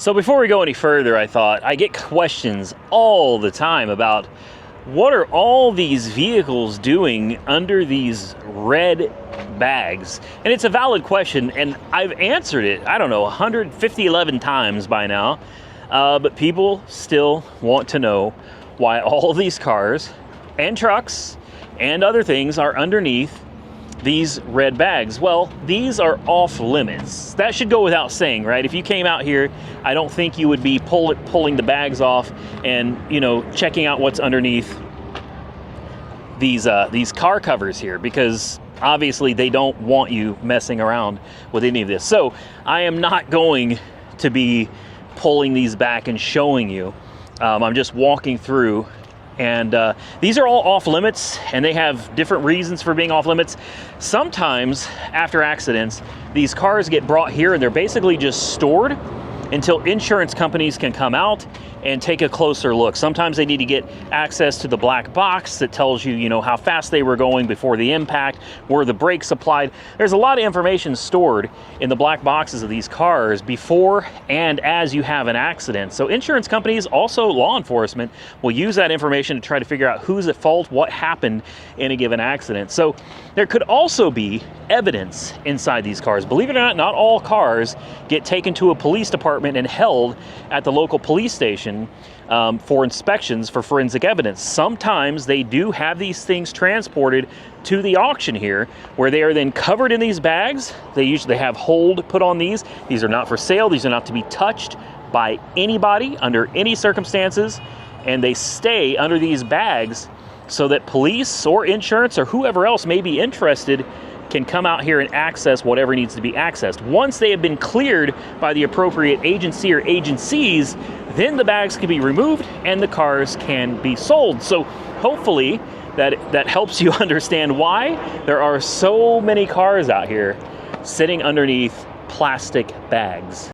So before we go any further, I thought I get questions all the time about what are all these vehicles doing under these red bags? And it's a valid question, and I've answered it, I don't know, 11 times by now. But people still want to know why all these cars and trucks and other things are underneath these red bags. Well, these are off limits. That should go without saying, right? If you came out here, I don't think you would be pulling the bags off and, checking out what's underneath these car covers here, because obviously they don't want you messing around with any of this. So I am not going to be pulling these back and showing you. I'm just walking through. And these are all off limits, and they have different reasons for being off limits. Sometimes after accidents, these cars get brought here and they're basically just stored until insurance companies can come out and take a closer look. Sometimes they need to get access to the black box that tells you, how fast they were going before the impact, were the brakes applied. There's a lot of information stored in the black boxes of these cars before and as you have an accident. So insurance companies, also law enforcement, will use that information to try to figure out who's at fault, what happened in a given accident. So there could also be evidence inside these cars. Believe it or not all cars get taken to a police department and held at the local police station for inspections for forensic evidence. Sometimes they do have these things transported to the auction here, where they are then covered in these bags. They usually have hold put on these. These are not for sale. These are not to be touched by anybody under any circumstances, and they stay under these bags so that police or insurance or whoever else may be interested can come out here and access whatever needs to be accessed. Once they have been cleared by the appropriate agency or agencies, then the bags can be removed and the cars can be sold. So hopefully that helps you understand why there are so many cars out here sitting underneath plastic bags.